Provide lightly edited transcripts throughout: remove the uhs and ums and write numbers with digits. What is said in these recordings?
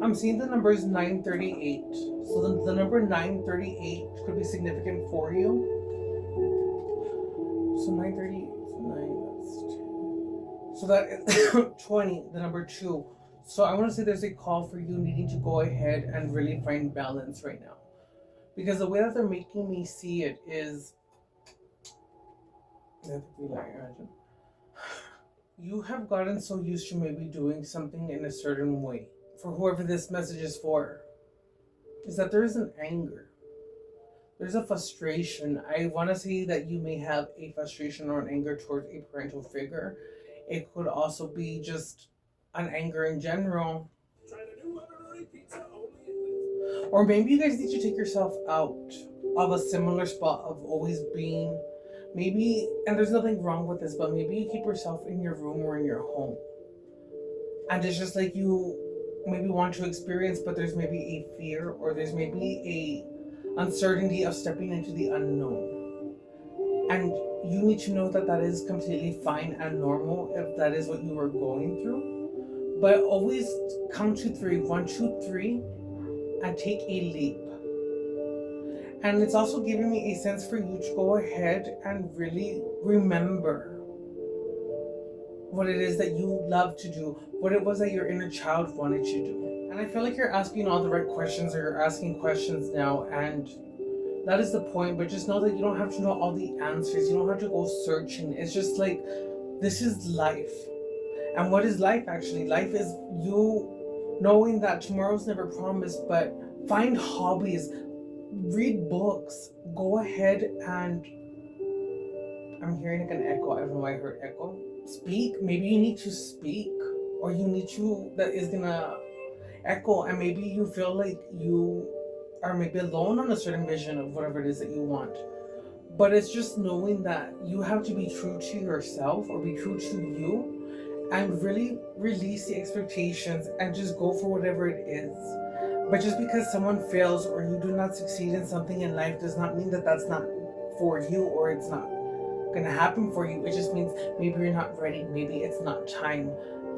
I'm seeing the numbers 938. So the number 938 could be significant for you. So 938 is 9, that's 10. So that is 20, the number 2. So I want to say there's a call for you needing to go ahead and really find balance right now. Because the way that they're making me see it is, you have gotten so used to maybe doing something in a certain way. For whoever this message is for, is that there is an anger. There's a frustration. I want to say that you may have a frustration or an anger towards a parental figure. It could also be just an anger in general. Or maybe you guys need to take yourself out of a similar spot of always being, maybe, and there's nothing wrong with this, but maybe you keep yourself in your room or in your home. And it's just like you maybe want to experience, but there's maybe a fear or there's maybe a uncertainty of stepping into the unknown. And you need to know that that is completely fine and normal if that is what you are going through. But always count to 3, 1, 2, 3, and take a leap. And it's also giving me a sense for you to go ahead and really remember what it is that you love to do, what it was that your inner child wanted to do. And I feel like you're asking all the right questions, or you're asking questions now, and that is the point. But just know that you don't have to know all the answers. You don't have to go searching. It's just like, this is life. And what is life actually? Life is you knowing that tomorrow's never promised, but find hobbies, read books, go ahead and, I'm hearing like an echo. I don't know why I heard echo. Speak. Maybe you need to speak, or you need to, that is gonna echo, and maybe you feel like you are maybe alone on a certain vision of whatever it is that you want. But it's just knowing that you have to be true to yourself, or be true to you, and really release the expectations and just go for whatever it is. But just because someone fails or you do not succeed in something in life does not mean that that's not for you, or it's not gonna happen for you. It just means maybe you're not ready, maybe it's not time.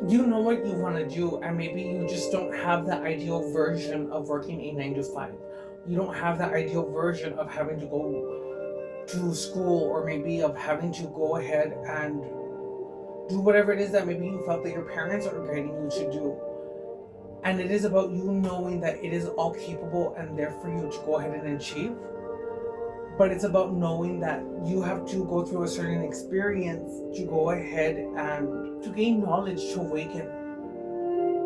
You know what you want to do, and maybe you just don't have the ideal version of working a 9 to 5. You don't have the ideal version of having to go to school, or maybe of having to go ahead and do whatever it is that maybe you felt that your parents are guiding you to do. And it is about you knowing that it is all capable and there for you to go ahead and achieve. But it's about knowing that you have to go through a certain experience to go ahead and to gain knowledge, to awaken.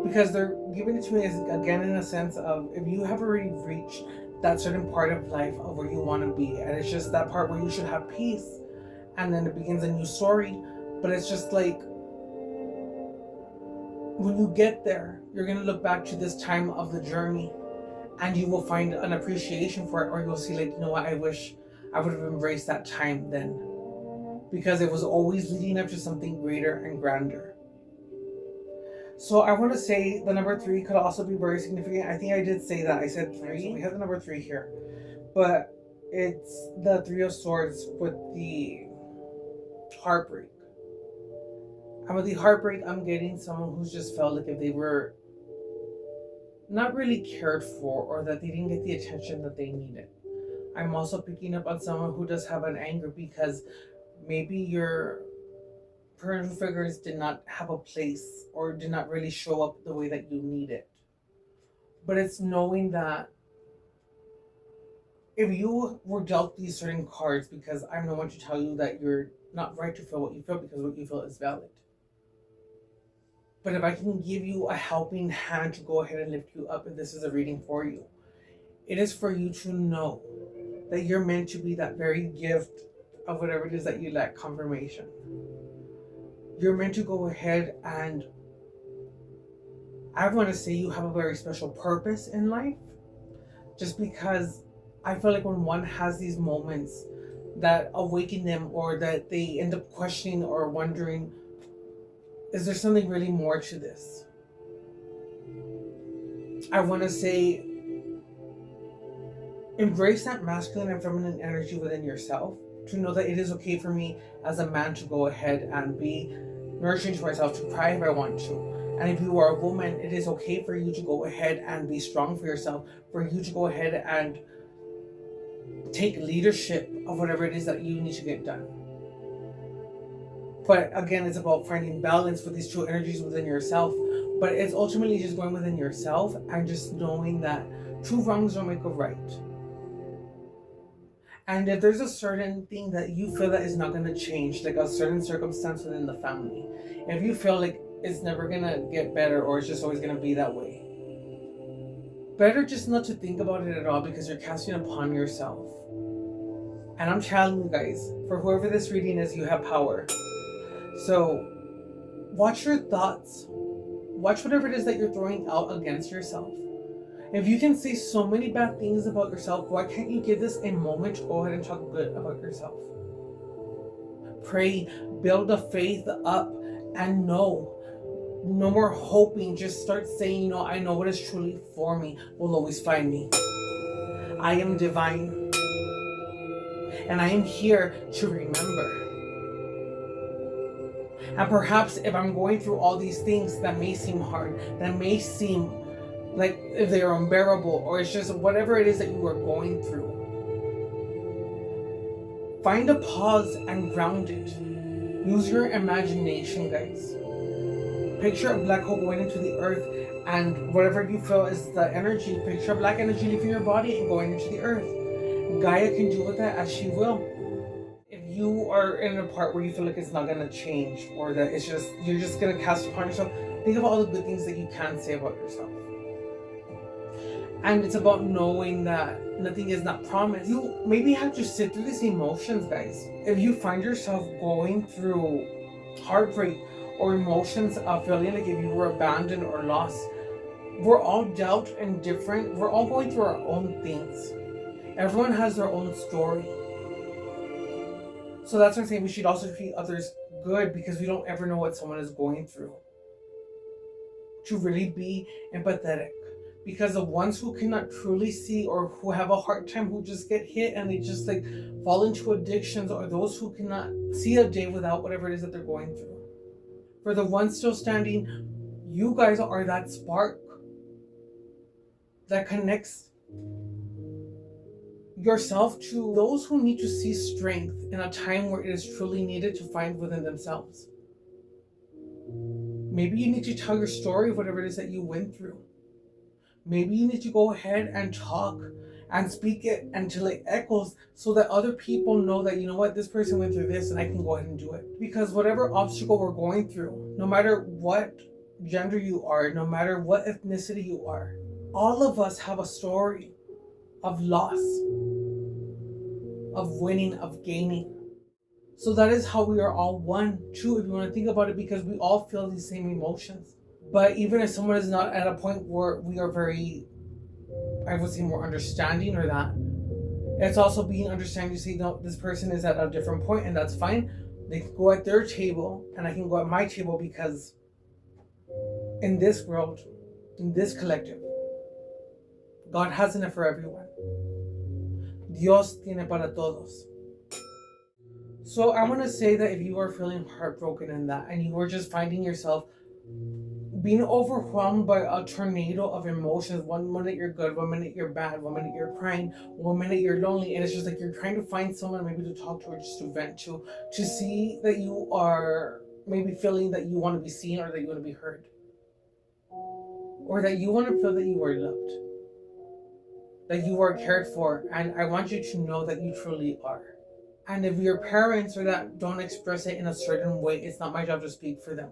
Because they're giving it to me as, again, in a sense of, if you have already reached that certain part of life of where you want to be, and it's just that part where you should have peace, and then it begins a new story. But it's just like, when you get there, you're going to look back to this time of the journey, and you will find an appreciation for it, or you'll see like, you know what, I wish I would have embraced that time then, because it was always leading up to something greater and grander. So I want to say the number 3 could also be very significant. I think I did say that. I said 3. So we have the number 3 here, but it's the 3 of Swords with the heartbreak. And with the heartbreak, I'm getting someone who's just felt like if they were not really cared for, or that they didn't get the attention that they needed. I'm also picking up on someone who does have an anger because maybe your parental figures did not have a place, or did not really show up the way that you need it. But it's knowing that if you were dealt these certain cards, because I'm the one to tell you that you're not right to feel what you feel, because what you feel is valid. But if I can give you a helping hand to go ahead and lift you up, if this is a reading for you, it is for you to know that you're meant to be that very gift of whatever it is that you lack confirmation. You're meant to go ahead and, I want to say, you have a very special purpose in life. Just because I feel like when one has these moments that awaken them, or that they end up questioning or wondering, is there something really more to this? I want to say, embrace that masculine and feminine energy within yourself, to know that it is okay for me as a man to go ahead and be nurturing to myself, to cry if I want to. And if you are a woman, it is okay for you to go ahead and be strong for yourself, for you to go ahead and take leadership of whatever it is that you need to get done. But again, it's about finding balance with these two energies within yourself. But it's ultimately just going within yourself and just knowing that two wrongs don't make a right. And if there's a certain thing that you feel that is not going to change, like a certain circumstance within the family, if you feel like it's never going to get better or it's just always going to be that way, better just not to think about it at all, because you're casting upon yourself. And I'm telling you guys, for whoever this reading is, you have power. So watch your thoughts. Watch whatever it is that you're throwing out against yourself. If you can say so many bad things about yourself, why can't you give this a moment to go ahead and talk good about yourself? Pray, build the faith up, and no more hoping. Just start saying, I know what is truly for me will always find me. I am divine, and I am here to remember. And perhaps if I'm going through all these things that may seem hard, that may seem like if they are unbearable, or it's just whatever it is that you are going through, find a pause and ground it. Use your imagination, guys. Picture a black hole going into the earth, and whatever you feel is the energy, picture a black energy leaving your body and going into the earth. Gaia can do with that as she will. If you are in a part where you feel like it's not going to change, or that it's just, you're just going to cast upon yourself, think of all the good things that you can say about yourself. And it's about knowing that nothing is not promised. You maybe have to sit through these emotions, guys. If you find yourself going through heartbreak or emotions of feeling like if you were abandoned or lost, we're all dealt and different. We're all going through our own things. Everyone has their own story. So that's what I'm saying. We should also treat others good, because we don't ever know what someone is going through. To really be empathetic. Because the ones who cannot truly see, or who have a hard time, who just get hit and they just like fall into addictions, or those who cannot see a day without whatever it is that they're going through. For the ones still standing, you guys are that spark that connects yourself to those who need to see strength in a time where it is truly needed to find within themselves. Maybe you need to tell your story of whatever it is that you went through. Maybe you need to go ahead and talk and speak it until it echoes, so that other people know that, you know what, this person went through this and I can go ahead and do it. Because whatever obstacle we're going through, no matter what gender you are, no matter what ethnicity you are, all of us have a story of loss, of winning, of gaining. So that is how we are all one, too, if you want to think about it, because we all feel these same emotions. But even if someone is not at a point where we are very, I would say, more understanding, or that, it's also being understanding to say, no, this person is at a different point, and that's fine. They can go at their table, and I can go at my table, because in this world, in this collective, God has enough for everyone. Dios tiene para todos. So I want to say that if you are feeling heartbroken in that, and you are just finding yourself being overwhelmed by a tornado of emotions, one minute you're good, one minute you're bad, one minute you're crying, one minute you're lonely, and it's just like you're trying to find someone maybe to talk to, or just to vent to see that you are maybe feeling that you want to be seen, or that you want to be heard, or that you want to feel that you are loved, that you are cared for. And I want you to know that you truly are. And if your parents or that don't express it in a certain way, it's not my job to speak for them.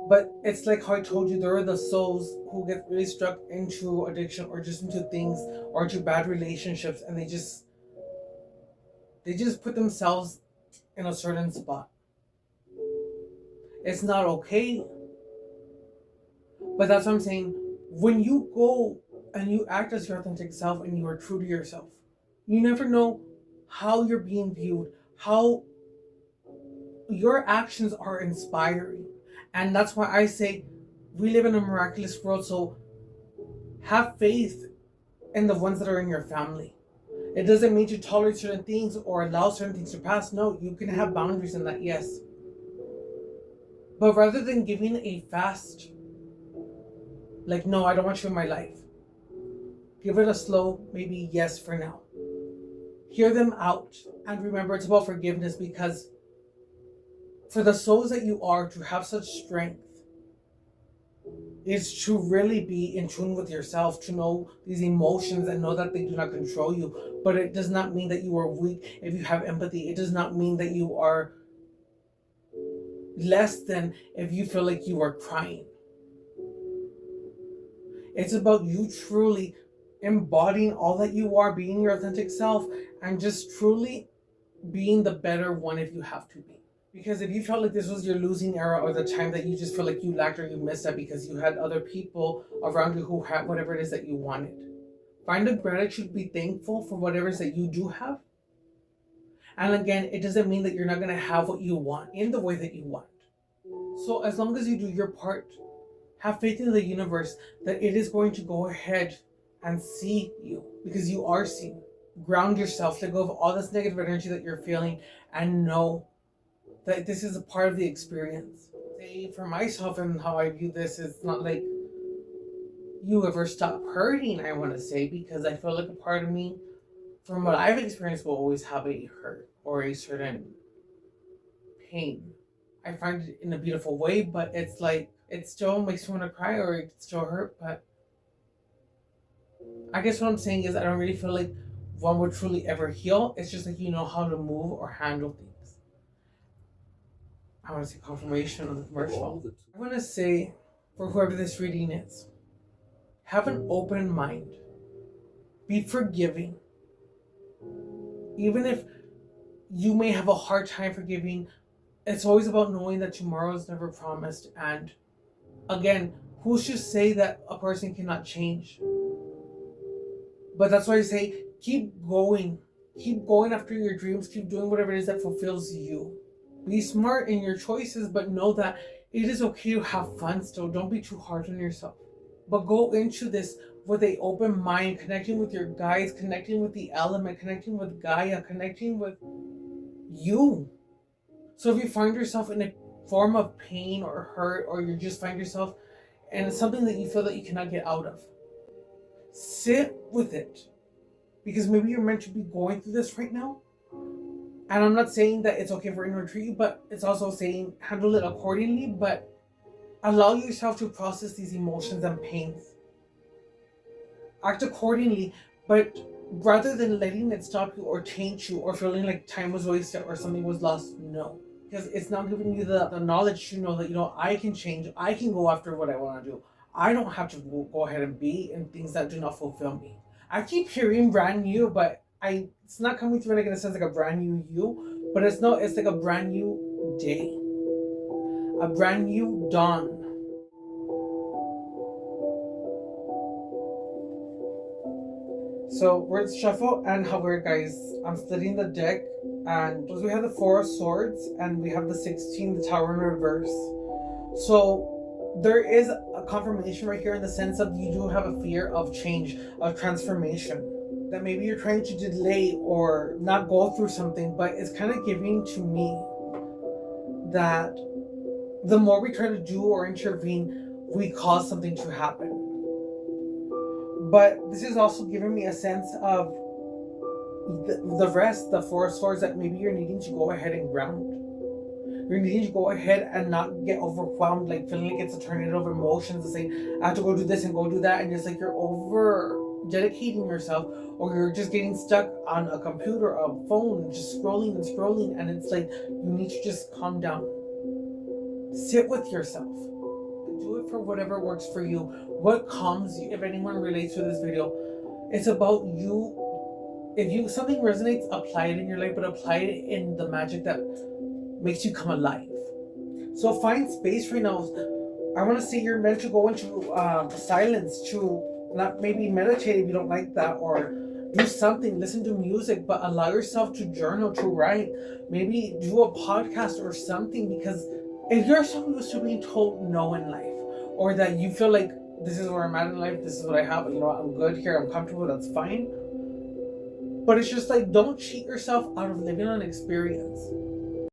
But it's like how I told you, there are the souls who get really stuck into addiction, or just into things, or into bad relationships, and they just put themselves in a certain spot. It's not okay. But that's what I'm saying. When you go and you act as your authentic self and you are true to yourself, you never know how you're being viewed, how your actions are inspiring. And that's why I say we live in a miraculous world, so have faith in the ones that are in your family. It doesn't mean to tolerate certain things or allow certain things to pass. No, you can have boundaries in that, yes. But rather than giving a fast, like, no, I don't want you in my life, give it a slow, maybe yes for now. Hear them out. And remember, it's about forgiveness, because for the souls that you are to have such strength is to really be in tune with yourself, to know these emotions and know that they do not control you. But it does not mean that you are weak if you have empathy. It does not mean that you are less than if you feel like you are crying. It's about you truly embodying all that you are, being your authentic self, and just truly being the better one if you have to be. Because if you felt like this was your losing era, or the time that you just feel like you lacked or you missed out because you had other people around you who had whatever it is that you wanted, find a gratitude, be thankful for whatever it is that you do have. And again, it doesn't mean that you're not going to have what you want in the way that you want. So as long as you do your part, have faith in the universe that it is going to go ahead and see you, because you are seen. Ground yourself, let go of all this negative energy that you're feeling, and know that this is a part of the experience. Say for myself and how I view this, it's not like you ever stop hurting, I want to say, because I feel like a part of me, from what I've experienced, will always have a hurt or a certain pain. I find it in a beautiful way, but it's like, it still makes me want to cry, or it still hurt. But I guess what I'm saying is I don't really feel like one would truly ever heal. It's just like you know how to move or handle things. I want to see confirmation on the commercial. I want to say, for whoever this reading is, have an open mind. Be forgiving. Even if you may have a hard time forgiving, it's always about knowing that tomorrow is never promised. And again, who's to say that a person cannot change? But that's why I say, keep going. Keep going after your dreams. Keep doing whatever it is that fulfills you. Be smart in your choices, but know that it is okay to have fun still. Don't be too hard on yourself. But go into this with an open mind, connecting with your guides, connecting with the element, connecting with Gaia, connecting with you. So if you find yourself in a form of pain or hurt, or you just find yourself in something that you feel that you cannot get out of, sit with it. Because maybe you're meant to be going through this right now. And I'm not saying that it's okay for anyone to treat you, but it's also saying handle it accordingly, but allow yourself to process these emotions and pains. Act accordingly, but rather than letting it stop you or taint you or feeling like time was wasted or something was lost, no. Because it's not giving you the knowledge to know that, I can change, I can go after what I want to do. I don't have to go ahead and be in things that do not fulfill me. I keep hearing brand new, but it's not coming through like in a sense like a brand new you, but it's like a brand new day, a brand new dawn. So words shuffle, and however, guys, I'm splitting the deck, and we have the Four of Swords and we have the 16, the Tower in reverse. So there is a confirmation right here in the sense of you do have a fear of change, of transformation. That maybe you're trying to delay or not go through something, but it's kind of giving to me that the more we try to do or intervene, we cause something to happen. But this is also giving me a sense of the rest, the Four of Swords, that maybe you're needing to go ahead and ground. You're needing to go ahead and not get overwhelmed, like feeling like it's a tornado of emotions and saying, I have to go do this and go do that. And it's like you're over dedicating yourself, or you're just getting stuck on a computer, a phone, just scrolling and scrolling, and it's like you need to just calm down. Sit with yourself. Do it for whatever works for you, what calms you. If anyone relates to this video, it's about you. If something resonates, apply it in your life, but apply it in the magic that makes you come alive. So find space right now. I want to say you're meant to go into silence, to not maybe meditate if you don't like that, or do something, listen to music, but allow yourself to journal, to write, maybe do a podcast or something. Because if you're someone who's being told no in life, or that you feel like this is where I'm at in life, this is what I have, I'm good here, I'm comfortable, that's fine. But it's just like, don't cheat yourself out of living an experience.